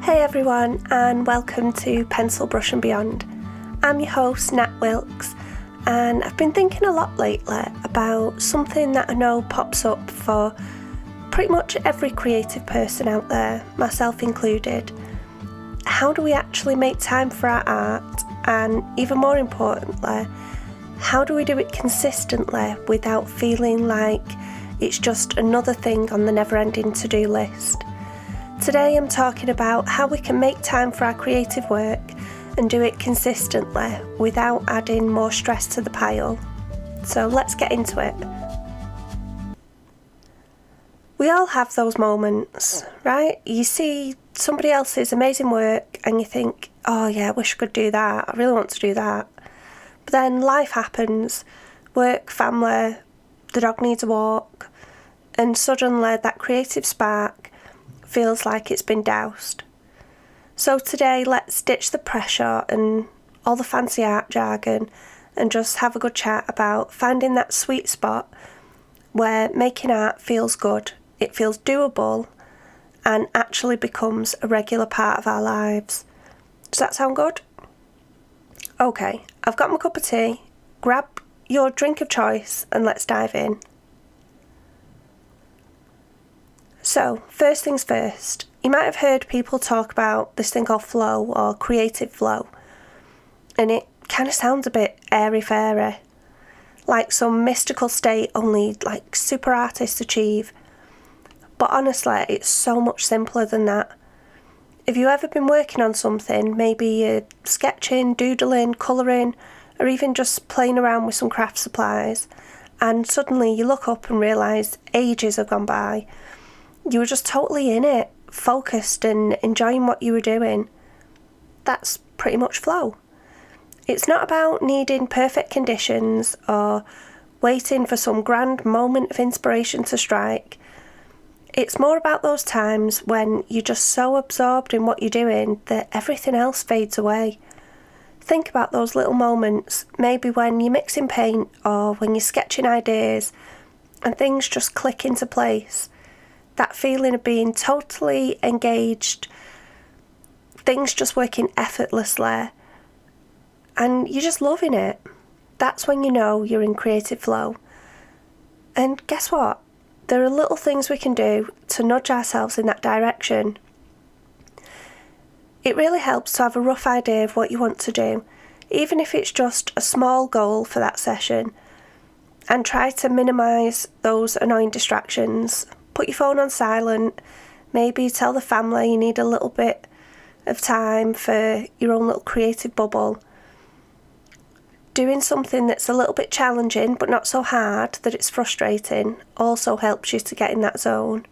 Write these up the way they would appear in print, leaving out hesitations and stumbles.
Hey everyone, and welcome to Pencil, Brush and Beyond. I'm your host, Nat Wilkes, and I've been thinking a lot lately about something that I know pops up for pretty much every creative person out there, myself included. How do we actually make time for our art? And even more importantly, how do we do it consistently without feeling like it's just another thing on the never-ending to-do list? Today I'm talking about how we can make time for our creative work and do it consistently without adding more stress to the pile. So let's get into it. We all have those moments, right? You see somebody else's amazing work and you think, oh yeah, I wish I could do that. I really want to do that. But then life happens, work, family, the dog needs a walk, and suddenly that creative spark feels like it's been doused. So today let's ditch the pressure and all the fancy art jargon and just have a good chat about finding that sweet spot where making art feels good, it feels doable and actually becomes a regular part of our lives. Does that sound good? Okay, I've got my cup of tea, grab your drink of choice and let's dive in. So, first things first, you might have heard people talk about this thing called flow or creative flow, and it kind of sounds a bit airy-fairy, like some mystical state only like super artists achieve. But honestly, it's so much simpler than that. If you've ever been working on something, maybe you're sketching, doodling, colouring, or even just playing around with some craft supplies, and suddenly you look up and realise ages have gone by, you were just totally in it, focused and enjoying what you were doing. That's pretty much flow. It's not about needing perfect conditions or waiting for some grand moment of inspiration to strike. It's more about those times when you're just so absorbed in what you're doing that everything else fades away. Think about those little moments, maybe when you're mixing paint or when you're sketching ideas and things just click into place. That feeling of being totally engaged, things just working effortlessly, and you're just loving it. That's when you know you're in creative flow. And guess what? There are little things we can do to nudge ourselves in that direction. It really helps to have a rough idea of what you want to do, even if it's just a small goal for that session, and try to minimise those annoying distractions. Put your phone on silent, maybe tell the family you need a little bit of time for your own little creative bubble. Doing something that's a little bit challenging but not so hard that it's frustrating also helps you to get in that zone.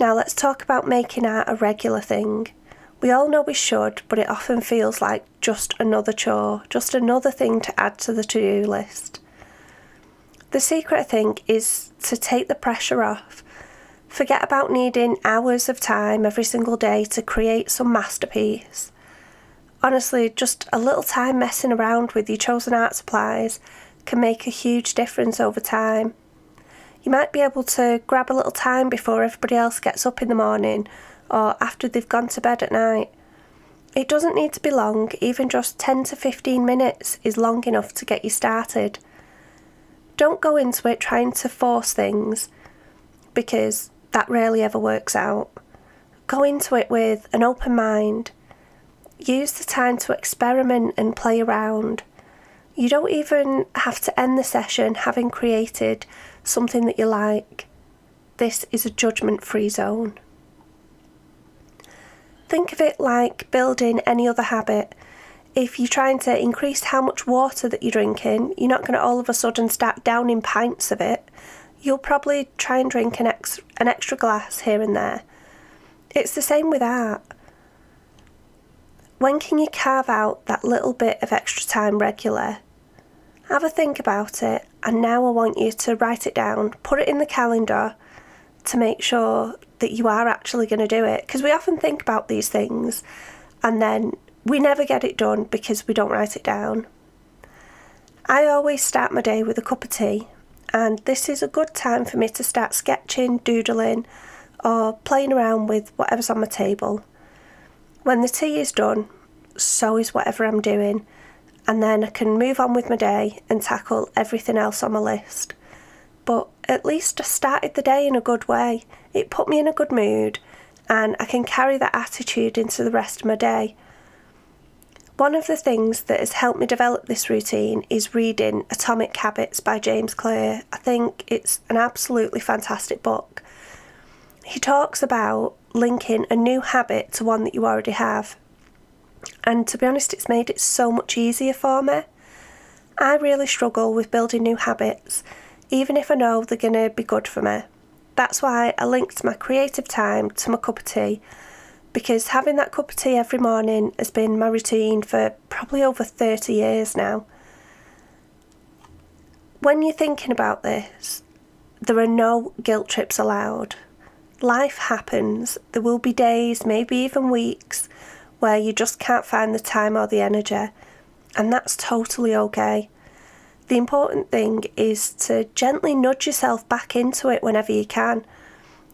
Now let's talk about making art a regular thing. We all know we should, but it often feels like just another chore, just another thing to add to the to-do list. The secret, I think, is to take the pressure off. Forget about needing hours of time every single day to create some masterpiece. Honestly, just a little time messing around with your chosen art supplies can make a huge difference over time. You might be able to grab a little time before everybody else gets up in the morning or after they've gone to bed at night. It doesn't need to be long, even just 10 to 15 minutes is long enough to get you started. Don't go into it trying to force things, because that rarely ever works out. Go into it with an open mind. Use the time to experiment and play around. You don't even have to end the session having created something that you like. This is a judgment-free zone. Think of it like building any other habit. If you're trying to increase how much water that you're drinking, you're not going to all of a sudden start downing pints of it. You'll probably try and drink an extra glass here and there. It's the same with art. When can you carve out that little bit of extra time regularly? Have a think about it, and now I want you to write it down, put it in the calendar to make sure that you are actually going to do it. Because we often think about these things and then we never get it done because we don't write it down. I always start my day with a cup of tea, and this is a good time for me to start sketching, doodling, or playing around with whatever's on my table. When the tea is done, so is whatever I'm doing, and then I can move on with my day and tackle everything else on my list. But at least I started the day in a good way. It put me in a good mood, and I can carry that attitude into the rest of my day. One of the things that has helped me develop this routine is reading Atomic Habits by James Clear. I think it's an absolutely fantastic book. He talks about linking a new habit to one that you already have. And to be honest, it's made it so much easier for me. I really struggle with building new habits, even if I know they're going to be good for me. That's why I linked my creative time to my cup of tea, because having that cup of tea every morning has been my routine for probably over 30 years now. When you're thinking about this, there are no guilt trips allowed. Life happens. There will be days, maybe even weeks, where you just can't find the time or the energy, and that's totally okay. The important thing is to gently nudge yourself back into it whenever you can.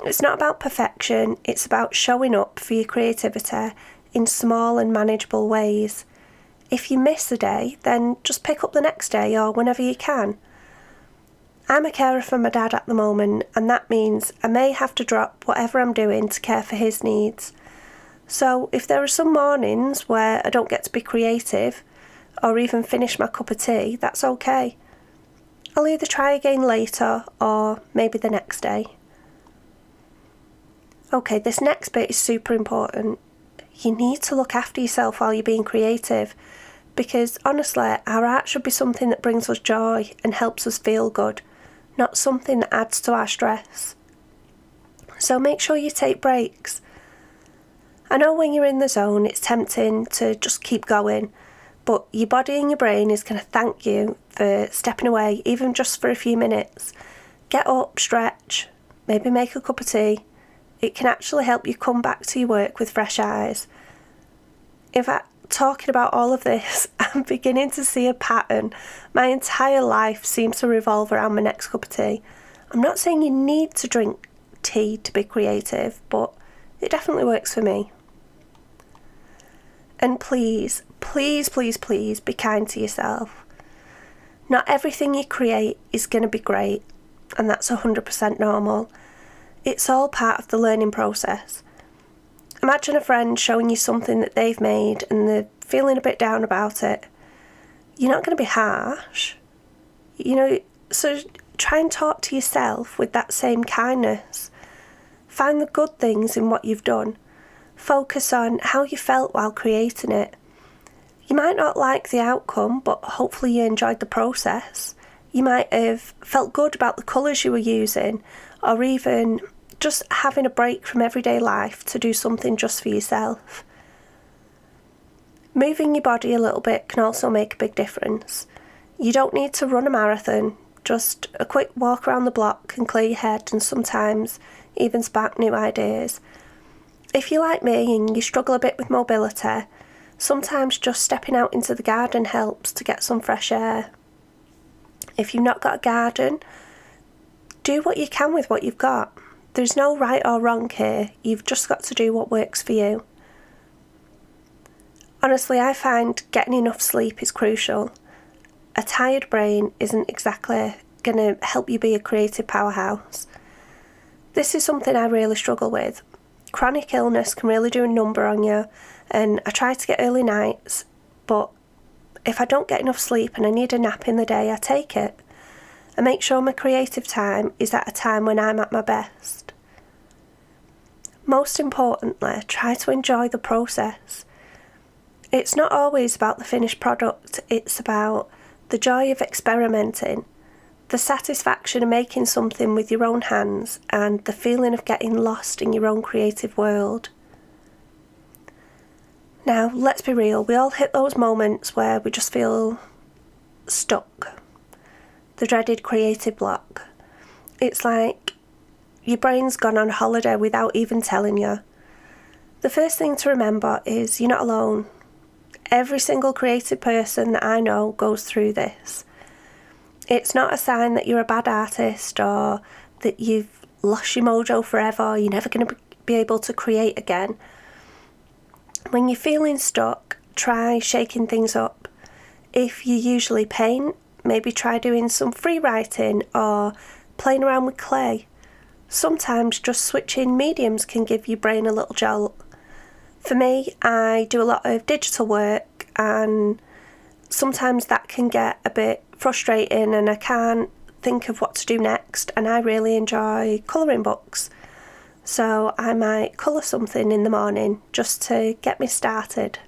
It's not about perfection, it's about showing up for your creativity in small and manageable ways. If you miss a day, then just pick up the next day or whenever you can. I'm a carer for my dad at the moment, and that means I may have to drop whatever I'm doing to care for his needs. So if there are some mornings where I don't get to be creative or even finish my cup of tea, that's okay. I'll either try again later or maybe the next day. Okay, this next bit is super important. You need to look after yourself while you're being creative, because honestly, our art should be something that brings us joy and helps us feel good, not something that adds to our stress. So make sure you take breaks. I know when you're in the zone, it's tempting to just keep going, but your body and your brain is going to thank you for stepping away, even just for a few minutes. Get up, stretch, maybe make a cup of tea. It can actually help you come back to your work with fresh eyes. In fact, talking about all of this, I'm beginning to see a pattern. My entire life seems to revolve around my next cup of tea. I'm not saying you need to drink tea to be creative, but it definitely works for me. And please, please, please, please be kind to yourself. Not everything you create is going to be great, and that's 100% normal. It's all part of the learning process. Imagine a friend showing you something that they've made and they're feeling a bit down about it. You're not going to be harsh, so try and talk to yourself with that same kindness. Find the good things in what you've done. Focus on how you felt while creating it. You might not like the outcome, but hopefully you enjoyed the process. You might have felt good about the colours you were using, or even just having a break from everyday life to do something just for yourself. Moving your body a little bit can also make a big difference. You don't need to run a marathon, just a quick walk around the block can clear your head and sometimes even spark new ideas. If you're like me and you struggle a bit with mobility, sometimes just stepping out into the garden helps to get some fresh air. If you've not got a garden, do what you can with what you've got. There's no right or wrong here, you've just got to do what works for you. Honestly, I find getting enough sleep is crucial. A tired brain isn't exactly going to help you be a creative powerhouse. This is something I really struggle with. Chronic illness can really do a number on you, and I try to get early nights, but if I don't get enough sleep and I need a nap in the day, I take it. I make sure my creative time is at a time when I'm at my best. Most importantly, try to enjoy the process. It's not always about the finished product, it's about the joy of experimenting, the satisfaction of making something with your own hands, and the feeling of getting lost in your own creative world. Now, let's be real, we all hit those moments where we just feel stuck. The dreaded creative block. It's like your brain's gone on holiday without even telling you. The first thing to remember is you're not alone. Every single creative person that I know goes through this. It's not a sign that you're a bad artist or that you've lost your mojo forever, you're never going to be able to create again. When you're feeling stuck, try shaking things up. If you usually paint, maybe try doing some free writing or playing around with clay. Sometimes just switching mediums can give your brain a little jolt. For me, I do a lot of digital work, and sometimes that can get a bit frustrating and I can't think of what to do next, and I really enjoy colouring books. So I might colour something in the morning just to get me started.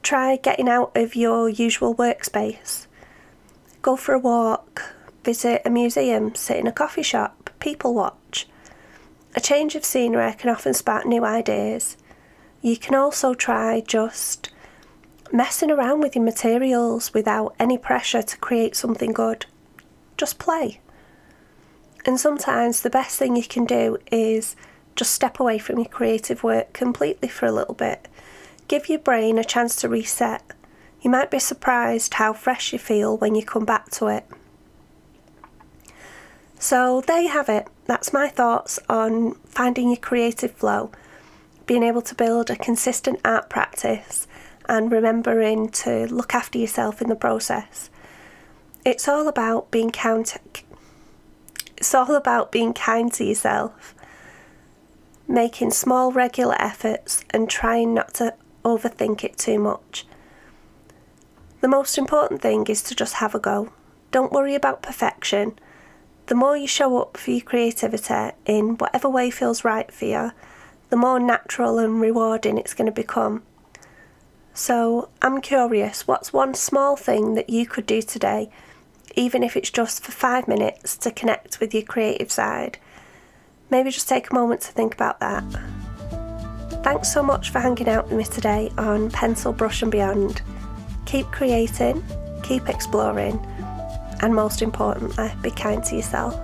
Try getting out of your usual workspace. Go for a walk, visit a museum, sit in a coffee shop, people watch. A change of scenery can often spark new ideas. You can also try just messing around with your materials without any pressure to create something good. Just play. And sometimes the best thing you can do is just step away from your creative work completely for a little bit. Give your brain a chance to reset. You might be surprised how fresh you feel when you come back to it. So there you have it. That's my thoughts on finding your creative flow, being able to build a consistent art practice, and remembering to look after yourself in the process. It's all about being kind to yourself, making small regular efforts and trying not to overthink it too much. The most important thing is to just have a go. Don't worry about perfection. The more you show up for your creativity in whatever way feels right for you, the more natural and rewarding it's going to become. So I'm curious, what's one small thing that you could do today, even if it's just for 5 minutes, to connect with your creative side? Maybe just take a moment to think about that. Thanks so much for hanging out with me today on Pencil, Brush and Beyond. Keep creating, keep exploring, and most importantly, be kind to yourself.